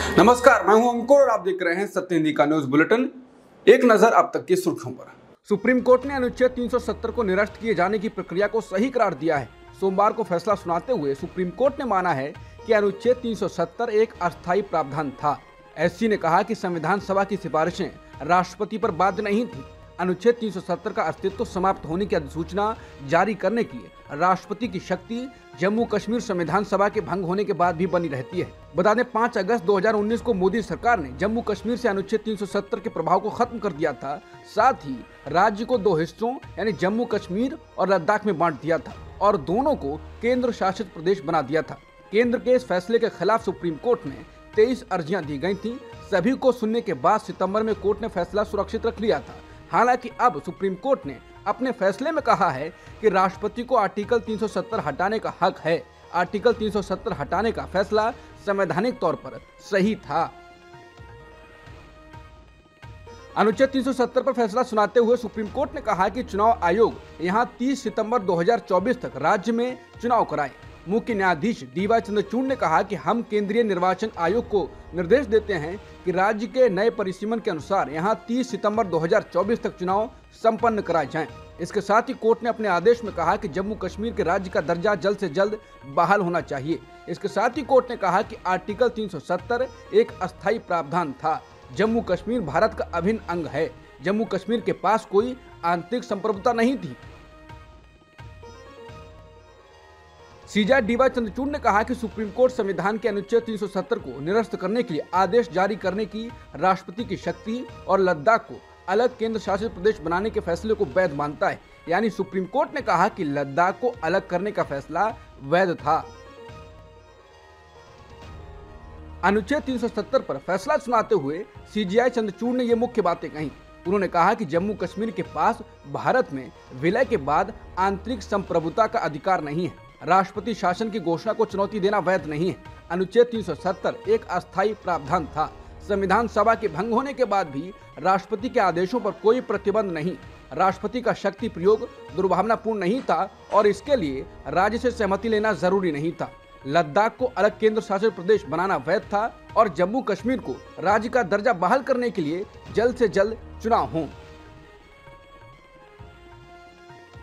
नमस्कार, मैं हूं अंकुर और आप देख रहे हैं सत्य हिंदी का न्यूज बुलेटिन। एक नजर अब तक की सुर्खियों पर। सुप्रीम कोर्ट ने अनुच्छेद 370 को निरस्त किए जाने की प्रक्रिया को सही करार दिया है। सोमवार को फैसला सुनाते हुए सुप्रीम कोर्ट ने माना है कि अनुच्छेद 370 एक अस्थायी प्रावधान था। एससी ने कहा कि संविधान सभा की सिफारिशें राष्ट्रपति पर बाध्य नहीं थी। अनुच्छेद 370 का अस्तित्व समाप्त होने की अधिसूचना जारी करने की राष्ट्रपति की शक्ति जम्मू कश्मीर संविधान सभा के भंग होने के बाद भी बनी रहती है। बता दें 5 अगस्त 2019 को मोदी सरकार ने जम्मू कश्मीर से अनुच्छेद 370 के प्रभाव को खत्म कर दिया था। साथ ही राज्य को 2 हिस्सों यानी जम्मू कश्मीर और लद्दाख में बांट दिया था और दोनों को केंद्र शासित प्रदेश बना दिया था। केंद्र के इस फैसले के खिलाफ सुप्रीम कोर्ट में 23 अर्जियां दी गई थी। सभी को सुनने के बाद सितंबर में कोर्ट ने फैसला सुरक्षित रख लिया था। हालांकि अब सुप्रीम कोर्ट ने अपने फैसले में कहा है कि राष्ट्रपति को आर्टिकल 370 हटाने का हक है। आर्टिकल 370 हटाने का फैसला संवैधानिक तौर पर सही था। अनुच्छेद 370 पर फैसला सुनाते हुए सुप्रीम कोर्ट ने कहा कि चुनाव आयोग यहां 30 सितंबर 2024 तक राज्य में चुनाव कराए। मुख्य न्यायाधीश डीवाई चंद्रचूड़ ने कहा कि हम केंद्रीय निर्वाचन आयोग को निर्देश देते हैं कि राज्य के नए परिसीमन के अनुसार यहां 30 सितंबर 2024 तक चुनाव संपन्न कराए जाएं। इसके साथ ही कोर्ट ने अपने आदेश में कहा कि जम्मू कश्मीर के राज्य का दर्जा जल्द से जल्द बहाल होना चाहिए। इसके साथ ही कोर्ट ने कहा कि आर्टिकल 370 एक अस्थायी प्रावधान था। जम्मू कश्मीर भारत का अभिन्न अंग है। जम्मू कश्मीर के पास कोई आंतरिक संप्रभुता नहीं थी। सीजे डीवाई चंद्रचूड़ ने कहा कि सुप्रीम कोर्ट संविधान के अनुच्छेद 370 को निरस्त करने के लिए आदेश जारी करने की राष्ट्रपति की शक्ति और लद्दाख को अलग केंद्र शासित प्रदेश बनाने के फैसले को वैध मानता है। यानी सुप्रीम कोर्ट ने कहा कि लद्दाख को अलग करने का फैसला वैध था। अनुच्छेद 370 पर फैसला सुनाते हुए सीजीआई चंद्रचूड़ ने ये मुख्य बातें कही। उन्होंने कहा कि जम्मू कश्मीर के पास भारत में विलय के बाद आंतरिक संप्रभुता का अधिकार नहीं है। राष्ट्रपति शासन की घोषणा को चुनौती देना वैध नहीं है। अनुच्छेद 370 एक अस्थायी प्रावधान था। संविधान सभा के भंग होने के बाद भी राष्ट्रपति के आदेशों पर कोई प्रतिबंध नहीं। राष्ट्रपति का शक्ति प्रयोग दुर्भावनापूर्ण नहीं था और इसके लिए राज्य से सहमति लेना जरूरी नहीं था। लद्दाख को अलग केंद्र शासित प्रदेश बनाना वैध था और जम्मू कश्मीर को राज्य का दर्जा बहाल करने के लिए जल्द से जल्द चुनाव हों।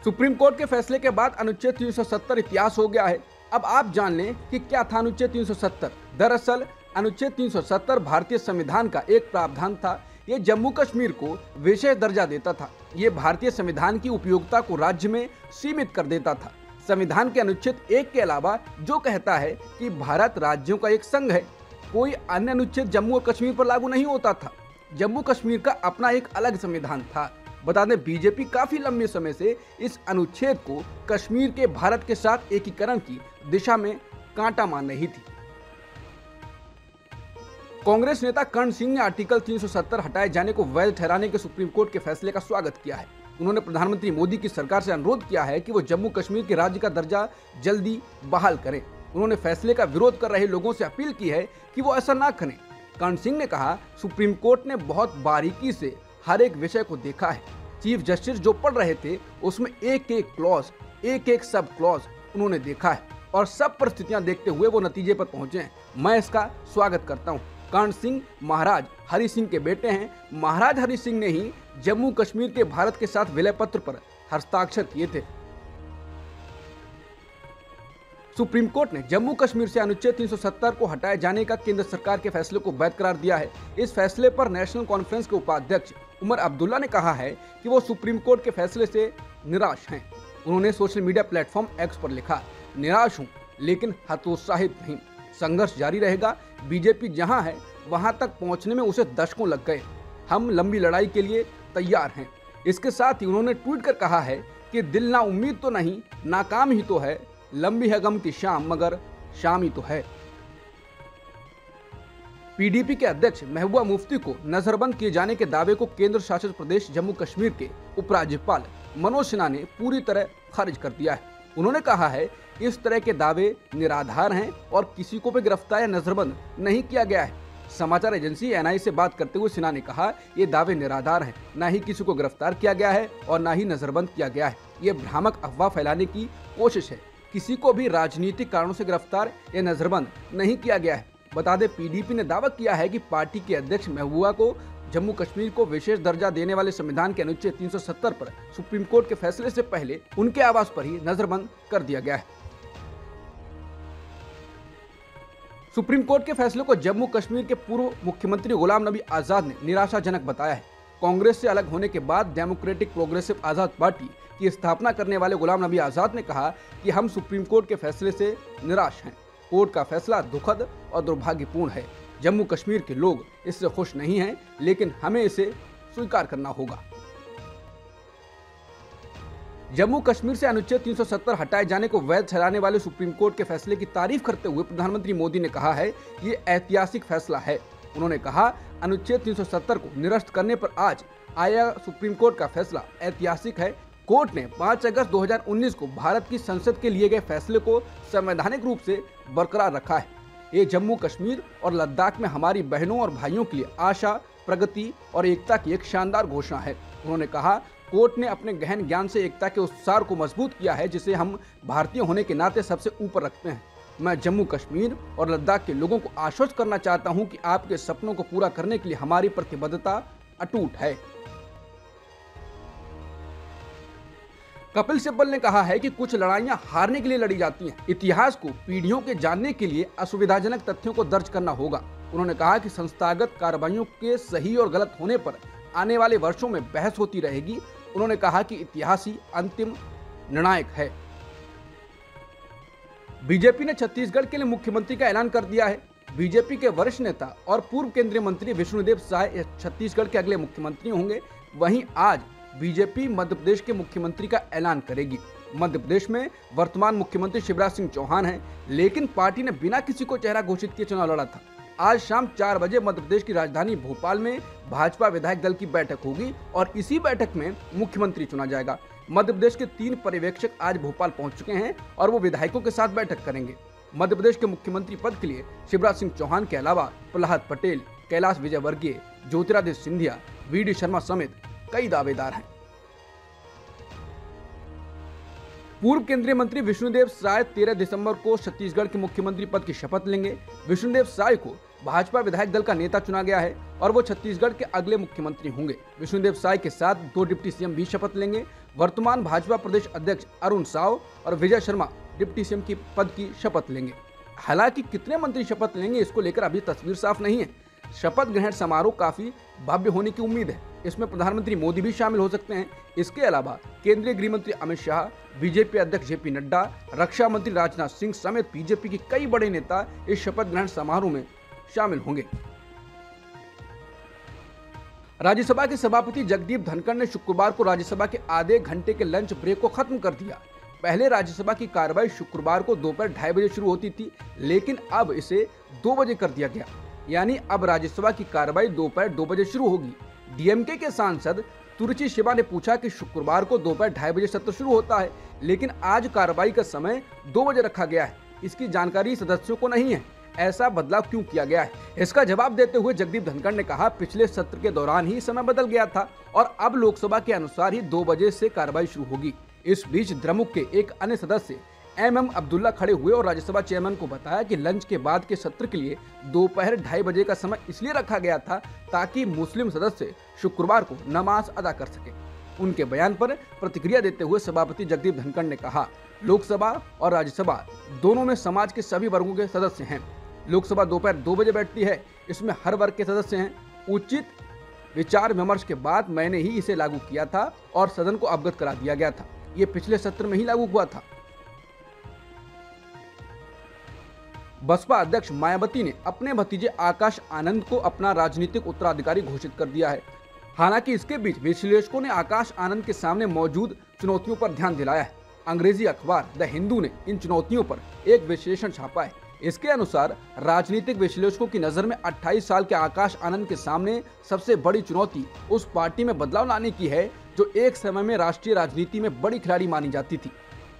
सुप्रीम कोर्ट के फैसले के बाद अनुच्छेद 370 इतिहास हो गया है। अब आप जान लें कि क्या था अनुच्छेद 370। दरअसल अनुच्छेद 370 भारतीय संविधान का एक प्रावधान था। ये जम्मू कश्मीर को विशेष दर्जा देता था। ये भारतीय संविधान की उपयोगिता को राज्य में सीमित कर देता था। संविधान के अनुच्छेद 1 के अलावा जो कहता है कि भारत राज्यों का एक संघ है, कोई अन्य अनुच्छेद जम्मू और कश्मीर पर लागू नहीं होता था। जम्मू कश्मीर का अपना एक अलग संविधान था। बता दें बीजेपी काफी लंबे समय से इस अनुच्छेद को कश्मीर के भारत के साथ एकीकरण की दिशा में कांटा मान रही थी। कांग्रेस नेता कर्ण सिंह ने आर्टिकल 370 हटाए जाने को वैध ठहराने के सुप्रीम कोर्ट के फैसले का स्वागत किया है। उन्होंने प्रधानमंत्री मोदी की सरकार से अनुरोध किया है कि वो जम्मू कश्मीर के राज्य का दर्जा जल्दी बहाल करें। उन्होंने फैसले का विरोध कर रहे लोगों से अपील की है कि वो ऐसा ना करें। कर्ण सिंह ने कहा, सुप्रीम कोर्ट ने बहुत बारीकी से हर एक विषय को देखा है। चीफ जस्टिस जो पढ़ रहे थे उसमें एक एक क्लॉज, एक एक सब क्लॉज उन्होंने देखा है और सब परिस्थितियां देखते हुए वो नतीजे पर पहुंचे हैं। मैं इसका स्वागत करता हूं। कर्ण सिंह महाराज हरि सिंह के बेटे हैं। महाराज हरि सिंह ने ही जम्मू कश्मीर के भारत के साथ विलय पत्र पर हस्ताक्षर किए थे। सुप्रीम कोर्ट ने जम्मू कश्मीर से अनुच्छेद 370 को हटाए जाने का केंद्र सरकार के फैसले को वैध करार दिया है। इस फैसले पर नेशनल कॉन्फ्रेंस के उपाध्यक्ष उमर अब्दुल्ला ने कहा है कि वो सुप्रीम कोर्ट के फैसले से निराश हैं। उन्होंने सोशल मीडिया प्लेटफॉर्म एक्स पर लिखा, निराश हूं लेकिन हतोत्साहित नहीं। संघर्ष जारी रहेगा। बीजेपी जहां है वहां तक पहुंचने में उसे दशकों लग गए। हम लंबी लड़ाई के लिए तैयार हैं। इसके साथ ही उन्होंने ट्वीट कर कहा है कि दिल ना उम्मीद तो नहीं, नाकाम ही तो है। लंबी है गम की शाम मगर शाम ही तो है। पीडीपी के अध्यक्ष महबूबा मुफ्ती को नजरबंद किए जाने के दावे को केंद्र शासित प्रदेश जम्मू कश्मीर के उपराज्यपाल मनोज सिन्हा ने पूरी तरह खारिज कर दिया है। उन्होंने कहा है, इस तरह के दावे निराधार हैं और किसी को भी गिरफ्तार या नजरबंद नहीं किया गया है। समाचार एजेंसी एनआई से बात करते हुए सिन्हा ने कहा, ये दावे निराधार हैं। न ही किसी को गिरफ्तार किया गया है और न ही नजरबंद किया गया है। ये भ्रामक अफवाह फैलाने की कोशिश है। किसी को भी राजनीतिक कारणों से गिरफ्तार या नजरबंद नहीं किया गया है। बता दें, पीडीपी ने दावा किया है कि पार्टी के अध्यक्ष महबूबा को जम्मू कश्मीर को विशेष दर्जा देने वाले संविधान के अनुच्छेद 370 पर सुप्रीम कोर्ट के फैसले से पहले उनके आवास पर ही नजरबंद कर दिया गया है। सुप्रीम कोर्ट के फैसले को जम्मू कश्मीर के पूर्व मुख्यमंत्री गुलाम नबी आजाद ने निराशाजनक बताया है। कांग्रेस से अलग होने के बाद डेमोक्रेटिक प्रोग्रेसिव आजाद पार्टी की स्थापना करने वाले गुलाम नबी आजाद ने कहा कि हम सुप्रीम कोर्ट के फैसले से निराश हैं। कोर्ट का फैसला दुखद और दुर्भाग्यपूर्ण है। जम्मू कश्मीर के लोग इससे खुश नहीं हैं, लेकिन हमें इसे स्वीकार करना होगा। जम्मू कश्मीर से अनुच्छेद 370 हटाए जाने को वैध ठहराने वाले सुप्रीम कोर्ट के फैसले की तारीफ करते हुए प्रधानमंत्री मोदी ने कहा है कि ये ऐतिहासिक फैसला है। उन्होंने कहा, अनुच्छेद 370 को निरस्त करने पर आज आया सुप्रीम कोर्ट का फैसला ऐतिहासिक है। कोर्ट ने 5 अगस्त 2019 को भारत की संसद के लिए गए फैसले को संवैधानिक रूप से बरकरार रखा है। ये जम्मू कश्मीर और लद्दाख में हमारी बहनों और भाइयों के लिए आशा, प्रगति और एकता की एक शानदार घोषणा है। उन्होंने कहा, कोर्ट ने अपने गहन ज्ञान से एकता के उस सार को मजबूत किया है जिसे हम भारतीय होने के नाते सबसे ऊपर रखते हैं। मैं जम्मू कश्मीर और लद्दाख के लोगों को आश्वस्त करना चाहता हूं कि आपके सपनों को पूरा करने के लिए हमारी प्रतिबद्धता अटूट है। कपिल सिब्बल ने कहा है कि कुछ लड़ाइयां हारने के लिए लड़ी जाती हैं। इतिहास को पीढ़ियों के जानने के लिए असुविधाजनक तथ्यों को दर्ज करना होगा। उन्होंने कहा कि संस्थागत कार्रवाइयों के सही और गलत होने पर आने वाले वर्षों में बहस होती रहेगी। उन्होंने कहा कि इतिहास ही अंतिम निर्णायक है। बीजेपी ने छत्तीसगढ़ के लिए मुख्यमंत्री का ऐलान कर दिया है। बीजेपी के वरिष्ठ नेता और पूर्व केंद्रीय मंत्री विष्णुदेव साय छत्तीसगढ़ के अगले मुख्यमंत्री होंगे। वहीं आज बीजेपी मध्य प्रदेश के मुख्यमंत्री का ऐलान करेगी। मध्य प्रदेश में वर्तमान मुख्यमंत्री शिवराज सिंह चौहान हैं, लेकिन पार्टी ने बिना किसी को चेहरा घोषित किए चुनाव लड़ा था। आज शाम 4 बजे मध्य प्रदेश की राजधानी भोपाल में भाजपा विधायक दल की बैठक होगी और इसी बैठक में मुख्यमंत्री चुना जाएगा। मध्य प्रदेश के 3 पर्यवेक्षक आज भोपाल पहुंच चुके हैं और वो विधायकों के साथ बैठक करेंगे। मध्य प्रदेश के मुख्यमंत्री पद के लिए शिवराज सिंह चौहान के अलावा प्रहलाद पटेल, कैलाश विजयवर्गीय, ज्योतिरादित्य सिंधिया, वी.डी. शर्मा समेत कई दावेदार हैं। पूर्व केंद्रीय मंत्री विष्णुदेव साय 13 दिसंबर को छत्तीसगढ़ के मुख्यमंत्री पद की शपथ लेंगे। विष्णुदेव साय को भाजपा विधायक दल का नेता चुना गया है और वो छत्तीसगढ़ के अगले मुख्यमंत्री होंगे। विष्णुदेव साय के साथ 2 डिप्टी सीएम भी शपथ लेंगे। वर्तमान भाजपा प्रदेश अध्यक्ष अरुण साव और विजय शर्मा डिप्टी सीएम की पद की शपथ लेंगे। हालांकि कितने मंत्री शपथ लेंगे इसको लेकर अभी तस्वीर साफ नहीं है। शपथ ग्रहण समारोह काफी भव्य होने की उम्मीद है। इसमें प्रधानमंत्री मोदी भी शामिल हो सकते हैं। इसके अलावा केंद्रीय गृह मंत्री अमित शाह, बीजेपी अध्यक्ष जेपी नड्डा, रक्षा मंत्री राजनाथ सिंह समेत बीजेपी के कई बड़े नेता इस शपथ ग्रहण समारोह में शामिल होंगे। राज्यसभा के सभापति जगदीप धनखड़ ने शुक्रवार को राज्यसभा के आधे घंटे के लंच ब्रेक को खत्म कर दिया। पहले राज्यसभा की कार्रवाई शुक्रवार को दोपहर 2:30 बजे शुरू होती थी, लेकिन अब इसे 2 बजे कर दिया गया। यानी अब राज्यसभा की कार्रवाई दोपहर 2 बजे शुरू होगी। डीएमके के सांसद तुरुचि शिवा ने पूछा कि शुक्रवार को दोपहर 2:30 बजे सत्र शुरू होता है, लेकिन आज कार्रवाई का समय 2 बजे रखा गया है। इसकी जानकारी सदस्यों को नहीं है। ऐसा बदलाव क्यों किया गया है? इसका जवाब देते हुए जगदीप धनखड़ ने कहा, पिछले सत्र के दौरान ही समय बदल गया था और अब लोकसभा के अनुसार ही 2 बजे से कार्रवाई शुरू होगी। इस बीच द्रमुक के एक अन्य सदस्य एम अब्दुल्ला खड़े हुए और राज्यसभा चेयरमैन को बताया कि लंच के बाद के सत्र के लिए दोपहर 2:30 बजे का समय इसलिए रखा गया था ताकि मुस्लिम सदस्य शुक्रवार को नमाज अदा कर सके। उनके बयान पर प्रतिक्रिया देते हुए सभापति जगदीप धनखड़ ने कहा, लोकसभा और राज्यसभा दोनों में समाज के सभी वर्गों के सदस्य हैं। लोकसभा दोपहर 2 बजे बैठती है, इसमें हर वर्ग के सदस्य हैं। उचित विचार विमर्श के बाद मैंने ही इसे लागू किया था और सदन को अवगत करा दिया गया था। ये पिछले सत्र में ही लागू हुआ था। बसपा अध्यक्ष मायावती ने अपने भतीजे आकाश आनंद को अपना राजनीतिक उत्तराधिकारी घोषित कर दिया है। हालांकि इसके बीच विश्लेषकों ने आकाश आनंद के सामने मौजूद चुनौतियों पर ध्यान दिलाया है। अंग्रेजी अखबार द हिंदू ने इन चुनौतियों पर एक विश्लेषण छापा है। इसके अनुसार राजनीतिक विश्लेषकों की नजर में 28 साल के आकाश आनंद के सामने सबसे बड़ी चुनौती उस पार्टी में बदलाव लाने की है जो एक समय में राष्ट्रीय राजनीति में बड़ी खिलाड़ी मानी जाती थी।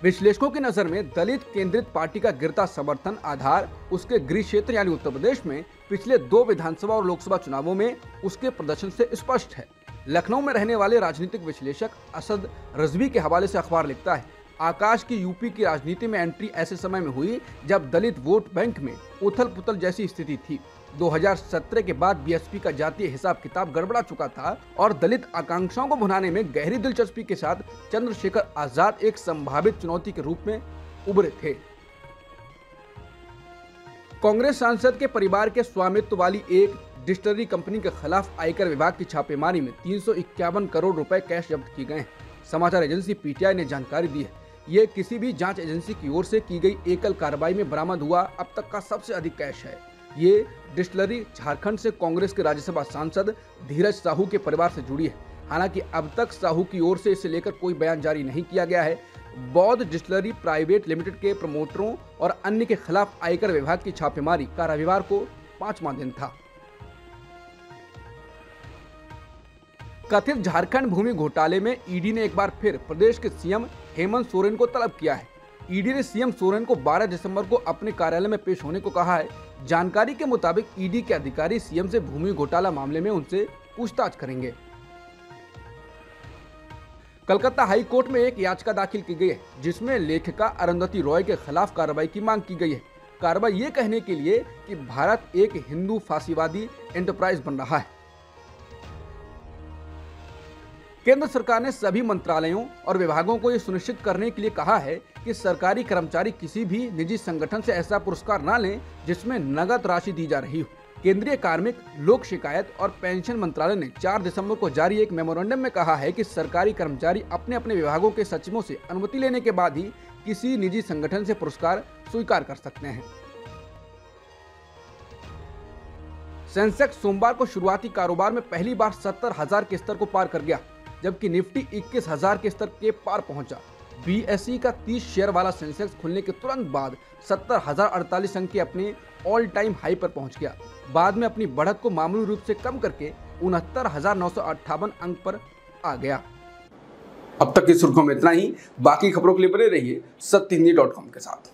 विश्लेषकों की नजर में दलित केंद्रित पार्टी का गिरता समर्थन आधार उसके गृह क्षेत्र यानी उत्तर प्रदेश में पिछले 2 विधानसभा और लोकसभा चुनावों में उसके प्रदर्शन से स्पष्ट है। लखनऊ में रहने वाले राजनीतिक विश्लेषक असद रजवी के हवाले से अखबार लिखता है, आकाश की यूपी की राजनीति में एंट्री ऐसे समय में हुई जब दलित वोट बैंक में उथल पुथल जैसी स्थिति थी। 2017 के बाद बीएसपी का जातीय हिसाब किताब गड़बड़ा चुका था और दलित आकांक्षाओं को भुनाने में गहरी दिलचस्पी के साथ चंद्रशेखर आजाद एक संभावित चुनौती के रूप में उभरे थे। कांग्रेस सांसद के परिवार के स्वामित्व वाली एक डिस्टिलरी कंपनी के खिलाफ आयकर विभाग की छापेमारी में 351 करोड़ रुपए कैश जब्त किए गए हैं। समाचार एजेंसी पीटीआई ने जानकारी दी है। ये किसी भी जांच एजेंसी की ओर से की गई एकल कार्रवाई में बरामद हुआ अब तक का सबसे अधिक कैश है। ये डिस्टिलरी झारखंड से कांग्रेस के राज्यसभा सांसद धीरज साहू के परिवार से जुड़ी है। हालांकि अब तक साहू की ओर से इसे लेकर कोई बयान जारी नहीं किया गया है। बौद्ध डिस्टिलरी प्राइवेट लिमिटेड के प्रमोटरों और अन्य के खिलाफ आयकर विभाग की छापेमारी का रविवार को 5वां दिन था। कथित झारखंड भूमि घोटाले में ईडी ने एक बार फिर प्रदेश के सीएम हेमंत सोरेन को तलब किया है। ईडी ने सीएम सोरेन को 12 दिसंबर को अपने कार्यालय में पेश होने को कहा है। जानकारी के मुताबिक ईडी के अधिकारी सीएम से भूमि घोटाला मामले में उनसे पूछताछ करेंगे। कलकत्ता हाई कोर्ट में एक याचिका दाखिल की गई है जिसमें लेखिका अरुंधति रॉय के खिलाफ कार्रवाई की मांग की गई है। कार्रवाई ये कहने के लिए कि भारत एक हिंदू फांसीवादी एंटरप्राइज बन रहा है। केंद्र सरकार ने सभी मंत्रालयों और विभागों को यह सुनिश्चित करने के लिए कहा है कि सरकारी कर्मचारी किसी भी निजी संगठन से ऐसा पुरस्कार न लें जिसमें नगद राशि दी जा रही हो। केंद्रीय कार्मिक, लोक शिकायत और पेंशन मंत्रालय ने 4 दिसंबर को जारी एक मेमोरेंडम में कहा है कि सरकारी कर्मचारी अपने अपने विभागों के सचिवों से अनुमति लेने के बाद ही किसी निजी संगठन से पुरस्कार स्वीकार कर सकते हैं। सेंसेक्स सोमवार को शुरुआती कारोबार में पहली बार 70,000 के स्तर को पार कर गया, जबकि निफ्टी 21,000 के स्तर के पार पहुंचा। बीएसई का 30 शेयर वाला सेंसेक्स खुलने के तुरंत बाद 70,048 अंक के अपने ऑल टाइम हाई पर पहुंच गया। बाद में अपनी बढ़त को मामूली रूप से कम करके 69,958 अंक पर आ गया। अब तक की सुर्खियों में इतना ही। बाकी खबरों के लिए बने रहिए सत्यहिंदी.com के साथ।